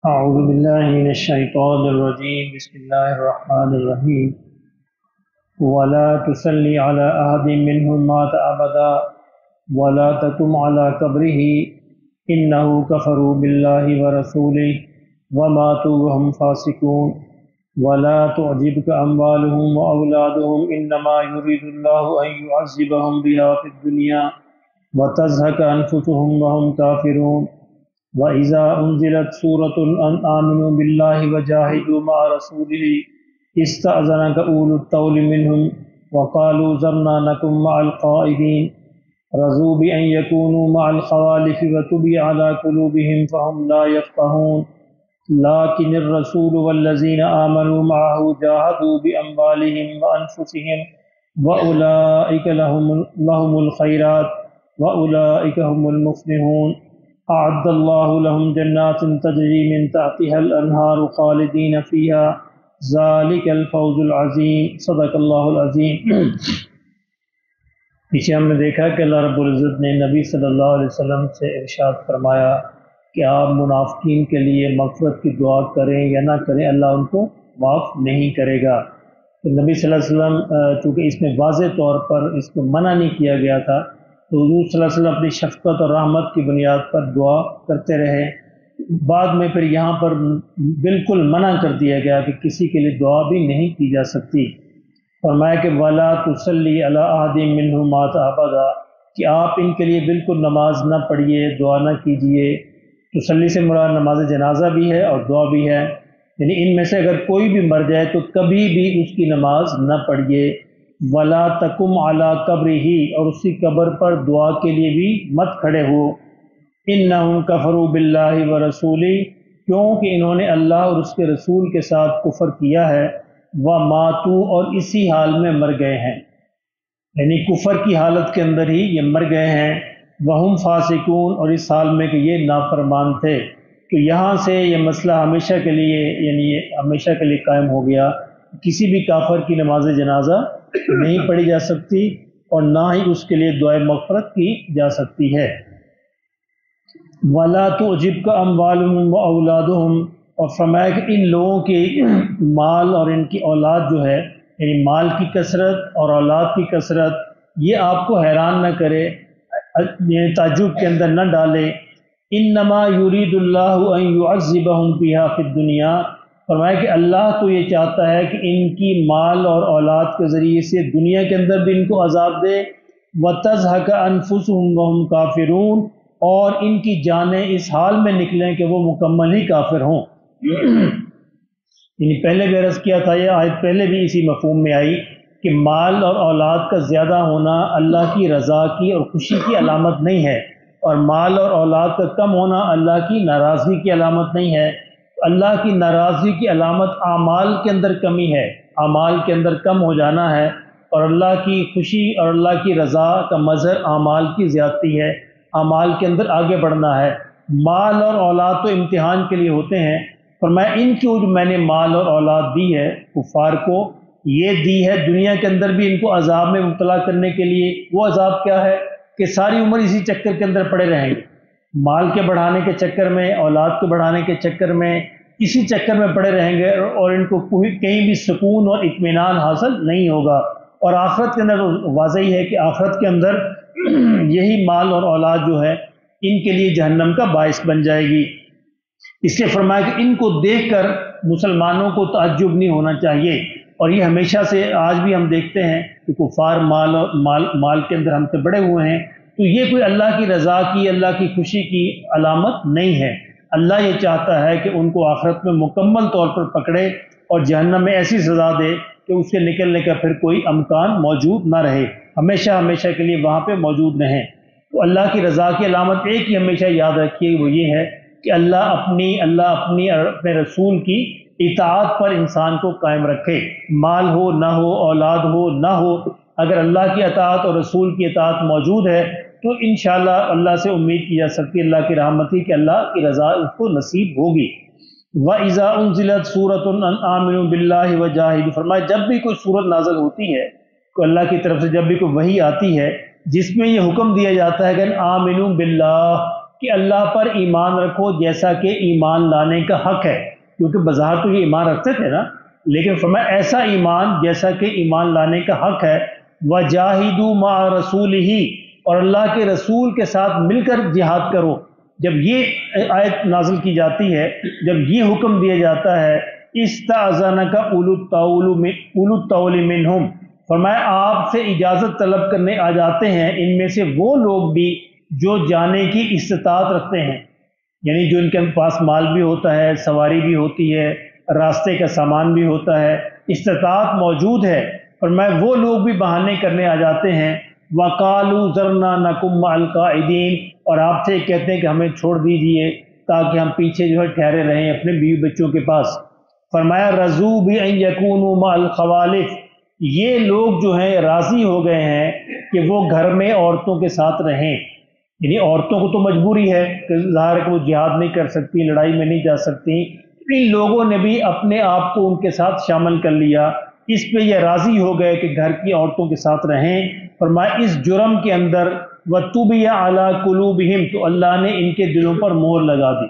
أعوذ بالله من الشيطان الرجيم بسم الله الرحمن الرحيم ولا تصلي على أحد منهم مات أبدا ولا تقم على قبره إنه كفروا بالله ورسوله وماتوا وهم فاسقون ولا تعجبك أموالهم وأولادهم إنما يريد الله أن يعذبهم بها في الدنيا وتزهق أنفسهم وهم كافرون وَإِذَا أُنزِلَتْ سُورَةٌ أَنْ آمِنُوا بِاللَّهِ وَجَاهِدُوا مَعَ رَسُولِهِ اسْتَأْذَنَكَ أُولُو الطَّوْلِ مِنْهُمْ وَقَالُوا ذَرْنَا نَكُن مَّعَ الْقَاعِدِينَ رَضُوا بِأَن يَكُونُوا مَعَ الْخَوَالِفِ وَطُبِعَ عَلَى قُلُوبِهِمْ فَهُمْ لَا يَفْقَهُونَ لكن الرسول والذين آمنوا معه جاهدوا بأموالهم وأنفسهم وأولئك لهم الخيرات وأولئك هم المفلحون أعد الله لهم جنات تجري من تحتها الأنهار خالدين فيها ذلك الفوز العظيم صدق اللہ العظیم۔ پیچھے ہم نے دیکھا کہ اللہ رب العزت نے نبی صلی اللہ علیہ وسلم سے ارشاد فرمایا کہ آپ منافقین کے لیے مغفرت کی دعا کریں یا نہ کریں، اللہ ان کو معاف نہیں کرے گا۔ تو نبی صلی اللہ علیہ وسلم چونکہ اس میں واضح طور پر اس کو منع نہیں کیا گیا تھا، تو حضور صلی اللہ علیہ وسلم اپنی شفقت اور رحمت کی بنیاد پر دعا کرتے رہے۔ بعد میں پھر یہاں پر بالکل منع کر دیا گیا کہ کسی کے لیے دعا بھی نہیں کی جا سکتی۔ فرمایا کہ وَلَا تُصَلِّ عَلَىٰ أَحَدٍ مِّنْهُمْ مَاتَ أَبَدًا، کہ آپ ان کے لیے بالکل نماز نہ پڑھیے، دعا نہ کیجیے۔ تسلی سے مراد نماز جنازہ بھی ہے اور دعا بھی ہے، یعنی ان میں سے اگر کوئی بھی مر جائے تو کبھی بھی اس کی نماز نہ پڑھیے۔ وَلَا تَقُمْ عَلَىٰ قَبْرِهِ، اور اس کی قبر پر دعا کے لیے بھی مت کھڑے ہو۔ إِنَّهُمْ كَفَرُوا بِاللَّهِ وَرَسُولِهِ، کیونکہ انہوں نے اللہ اور اس کے رسول کے ساتھ کفر کیا ہے۔ وَمَاتُوا، اور اسی حال میں مر گئے ہیں، یعنی کفر کی حالت کے اندر ہی یہ مر گئے ہیں۔ وَهُمْ فَاسِقُونَ، اور اس حال میں کہ یہ نافرمان تھے۔ تو یہاں سے یہ مسئلہ ہمیشہ کے لیے، یعنی یہ ہمیشہ کے لیے قائم ہو گیا، کسی بھی کافر کی نماز جنازہ نہیں پڑھی جا سکتی اور نہ ہی اس کے لیے دعائے مغفرت کی جا سکتی ہے۔ وَلَا تُعْجِبْكَ أَمْوَالُهُمْ وَأَوْلَادُهُمْ، اور فرمایا کہ ان لوگوں کی مال اور ان کی اولاد جو ہے، یعنی مال کی کثرت اور اولاد کی کثرت، یہ آپ کو حیران نہ کرے، یعنی تعجب کے اندر نہ ڈالے۔ انما یرید اللہ ان یعذبہم بہا فی الدنیا، فرمایا کہ اللہ تو یہ چاہتا ہے کہ ان کی مال اور اولاد کے ذریعے سے دنیا کے اندر بھی ان کو عذاب دے۔ وَتَزْهَقَ أَنفُسُهُمْ وَهُمْ كَافِرُونَ، اور ان کی جانیں اس حال میں نکلیں کہ وہ مکمل ہی کافر ہوں۔ یعنی پہلے بھی عرض کیا تھا، یہ آیت پہلے بھی اسی مفہوم میں آئی کہ مال اور اولاد کا زیادہ ہونا اللہ کی رضا کی اور خوشی کی علامت نہیں ہے، اور مال اور اولاد کا کم ہونا اللہ کی ناراضگی کی علامت نہیں ہے۔ اللہ کی ناراضگی کی علامت اعمال کے اندر کمی ہے، اعمال کے اندر کم ہو جانا ہے، اور اللہ کی خوشی اور اللہ کی رضا کا مظہر اعمال کی زیادتی ہے، اعمال کے اندر آگے بڑھنا ہے۔ مال اور اولاد تو امتحان کے لیے ہوتے ہیں، فرمایا ان کو جو میں نے مال اور اولاد دی ہے کفار کو، یہ دی ہے دنیا کے اندر بھی ان کو عذاب میں مبتلا کرنے کے لیے۔ وہ عذاب کیا ہے کہ ساری عمر اسی چکر کے اندر پڑے رہیں گے، مال کے بڑھانے کے چکر میں، اولاد کے بڑھانے کے چکر میں، اسی چکر میں پڑے رہیں گے، اور ان کو کہیں بھی سکون اور اطمینان حاصل نہیں ہوگا۔ اور آخرت کے اندر واضح ہے کہ آخرت کے اندر یہی مال اور اولاد جو ہے ان کے لیے جہنم کا باعث بن جائے گی۔ اس لیے فرمایا کہ ان کو دیکھ کر مسلمانوں کو تعجب نہیں ہونا چاہیے، اور یہ ہمیشہ سے آج بھی ہم دیکھتے ہیں کہ کفار مال کے اندر ہم سے بڑے ہوئے ہیں، تو یہ کوئی اللہ کی رضا کی، اللہ کی خوشی کی علامت نہیں ہے۔ اللہ یہ چاہتا ہے کہ ان کو آخرت میں مکمل طور پر پکڑے اور جہنم میں ایسی سزا دے کہ اس کے نکلنے کا پھر کوئی امکان موجود نہ رہے، ہمیشہ ہمیشہ کے لیے وہاں پہ موجود رہیں۔ تو اللہ کی رضا کی علامت ایک ہی ہمیشہ یاد رکھیے، وہ یہ ہے کہ اللہ اپنی اور اپنے رسول کی اطاعت پر انسان کو قائم رکھے، مال ہو نہ ہو، اولاد ہو نہ ہو، اگر اللہ کی اطاعت اور رسول کی اطاعت موجود ہے تو انشاءاللہ اللہ سے امید کی جا سکتی ہے اللہ کی رحمت کی، کہ اللہ کی رضا اس کو نصیب ہوگی۔ وَإِذَا أُنزِلَتْ سُورَةٌ أَنْ آمِنُوا بِاللَّهِ وَجَاهِدُوا، فرمایا جب بھی کوئی سورت نازل ہوتی ہے، تو اللہ کی طرف سے جب بھی کوئی وحی آتی ہے جس میں یہ حکم دیا جاتا ہے کہ آمنوا باللہ، کہ اللہ پر ایمان رکھو جیسا کہ ایمان لانے کا حق ہے، کیونکہ بظاہر تو یہ ایمان رکھتے تھے نا، لیکن فرمایا ایسا ایمان جیسا کہ ایمان لانے کا حق ہے۔ وَجَاهِدُوا مَعَ رَسُولِهِ، اور اللہ کے رسول کے ساتھ مل کر جہاد کرو۔ جب یہ آیت نازل کی جاتی ہے، جب یہ حکم دیا جاتا ہے اِسْتَأْذَنَكَ أُولُو الطَّوْلِ مِنْهُمْ، فرمایا آپ سے اجازت طلب کرنے آ جاتے ہیں ان میں سے وہ لوگ بھی جو جانے کی استطاعت رکھتے ہیں، یعنی جو ان کے پاس مال بھی ہوتا ہے، سواری بھی ہوتی ہے، راستے کا سامان بھی ہوتا ہے، استطاعت موجود ہے، فرمایا وہ لوگ بھی بہانے کرنے آ جاتے ہیں۔ وَقَالُوا ذَرْنَا نَكُن مَّعَ الْقَاعِدِينَ، اور آپ سے کہتے ہیں کہ ہمیں چھوڑ دیجئے تاکہ ہم پیچھے جو ہے ٹھہرے رہیں اپنے بیوی بچوں کے پاس۔ فرمایا رضوا بِأَن يَكُونُوا مَعَ الْخَوَالِفِ، یہ لوگ جو ہیں راضی ہو گئے ہیں کہ وہ گھر میں عورتوں کے ساتھ رہیں، یعنی عورتوں کو تو مجبوری ہے کہ ظاہر ہے کہ وہ جہاد نہیں کر سکتی، لڑائی میں نہیں جا سکتی، ان لوگوں نے بھی اپنے آپ کو ان کے ساتھ شامل کر لیا، اس پہ یہ راضی ہو گئے کہ گھر کی عورتوں کے ساتھ رہیں۔ فرمایا اس جرم کے اندر وَطُبِعَ عَلَىٰ قُلُوبِهِمْ، تو اللہ نے ان کے دلوں پر مہر لگا دی،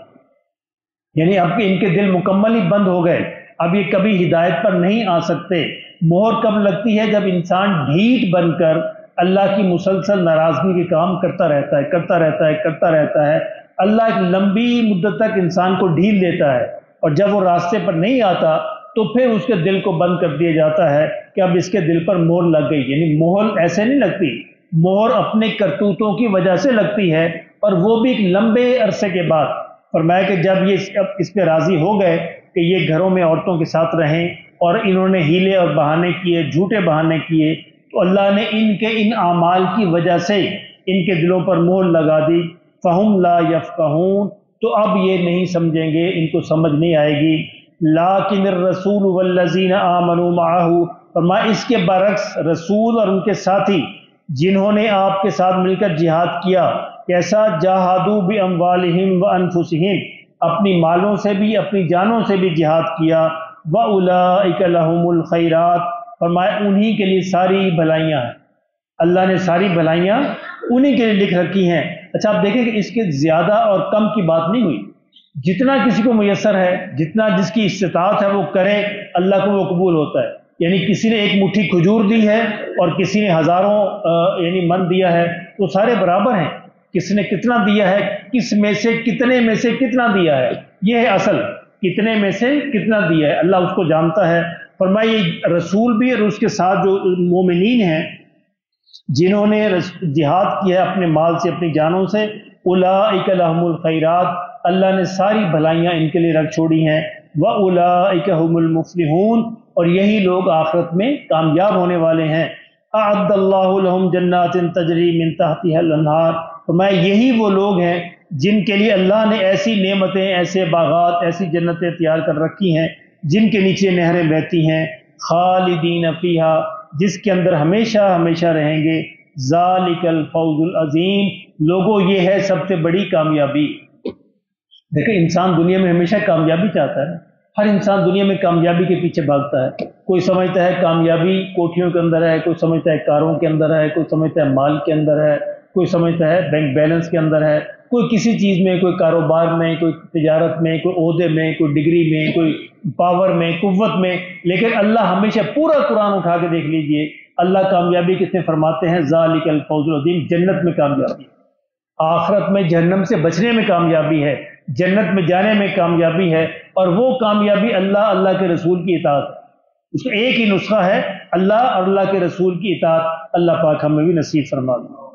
یعنی اب ان کے دل مکمل ہی بند ہو گئے، اب یہ کبھی ہدایت پر نہیں آ سکتے۔ مہر کب لگتی ہے؟ جب انسان ڈھیٹ بن کر اللہ کی مسلسل ناراضگی کے کام کرتا رہتا ہے، اللہ ایک لمبی مدت تک انسان کو ڈھیل دیتا ہے، اور جب وہ راستے پر نہیں آتا تو پھر اس کے دل کو بند کر دیا جاتا ہے کہ اب اس کے دل پر مہر لگ گئی۔ یعنی مہر ایسے نہیں لگتی، مہر اپنے کرتوتوں کی وجہ سے لگتی ہے، اور وہ بھی ایک لمبے عرصے کے بعد۔ فرمایا کہ جب یہ اس پہ راضی ہو گئے کہ یہ گھروں میں عورتوں کے ساتھ رہیں، اور انہوں نے ہیلے اور بہانے کیے، جھوٹے بہانے کیے، تو اللہ نے ان کے ان اعمال کی وجہ سے ان کے دلوں پر مہر لگا دی۔ فَهُمْ لَا يَفْقَهُونَ، تو اب یہ نہیں سمجھیں گے، ان کو سمجھ نہیں آئے گی۔ لَٰكِنِ الرَّسُولُ وَالَّذِينَ آمَنُوا مَعَهُ، فرمایا اس کے برعکس رسول اور ان کے ساتھی جنہوں نے آپ کے ساتھ مل کر جہاد کیا، کیسا؟ جاہدوا بِأَمْوَالِهِمْ وَأَنفُسِهِمْ، اپنی مالوں سے بھی اپنی جانوں سے بھی جہاد کیا۔ وَأُولَٰئِكَ لَهُمُ الْخَيْرَاتُ، فرمایا انہی کے لیے ساری بھلائیاں ہیں، اللہ نے ساری بھلائیاں انہی کے لیے لکھ رکھی ہیں۔ اچھا آپ دیکھیں کہ اس کے زیادہ اور کم کی بات نہیں ہوئی، جتنا کسی کو میسر ہے، جتنا جس کی استطاعت ہے وہ کرے، اللہ کو وہ قبول ہوتا ہے۔ یعنی کسی نے ایک مٹھی کھجور دی ہے اور کسی نے ہزاروں یعنی من دیا ہے، وہ سارے برابر ہیں، کس نے کتنا دیا ہے، کس میں سے کتنے میں سے کتنا دیا ہے، یہ ہے اصل، کتنے میں سے کتنا دیا ہے اللہ اس کو جانتا ہے۔ فرمایا یہ رسول بھی اور اس کے ساتھ جو مومنین ہیں جنہوں نے جہاد کیا اپنے مال سے اپنی جانوں سے، اولئک لہم الخیرات، اللہ نے ساری بھلائیاں ان کے لیے رکھ چھوڑی ہیں۔ واولئک هم المفلحون، اور یہی لوگ آخرت میں کامیاب ہونے والے ہیں۔ اعد اللہ لہم جنات تجری من تحتها الانہار، فرمایا یہی وہ لوگ ہیں جن کے لیے اللہ نے ایسی نعمتیں، ایسے باغات، ایسی جنتیں تیار کر رکھی ہیں جن کے نیچے نہریں بہتی ہیں، خالدین فیہا، جس کے اندر ہمیشہ ہمیشہ رہیں گے۔ ذالک الفوز العظیم، لوگوں یہ ہے سب سے بڑی کامیابی۔ دیکھیں انسان دنیا میں ہمیشہ کامیابی چاہتا ہے، ہر انسان دنیا میں کامیابی کے پیچھے بھاگتا ہے۔ کوئی سمجھتا ہے کامیابی کوٹھیوں کے اندر ہے، کوئی سمجھتا ہے کاروں کے اندر ہے، کوئی سمجھتا ہے مال کے اندر ہے، کوئی سمجھتا ہے بینک بیلنس کے اندر ہے، کوئی کسی چیز میں، کوئی کاروبار میں، کوئی تجارت میں، کوئی عہدے میں، کوئی ڈگری میں، کوئی پاور میں، قوت میں۔ لیکن اللہ ہمیشہ پورا قرآن اٹھا کے دیکھ لیجئے، اللہ کامیابی کس نے فرماتے ہیں؟ ذالک الفوز العظیم، جنت میں کامیابی، آخرت میں جہنم سے بچنے میں کامیابی ہے، جنت میں جانے میں کامیابی ہے، اور وہ کامیابی اللہ کے رسول کی اطاعت ہے۔ اس کا ایک ہی نسخہ ہے، اللہ اور اللہ کے رسول کی اطاعت۔ اللہ پاک ہمیں بھی نصیب فرما دے۔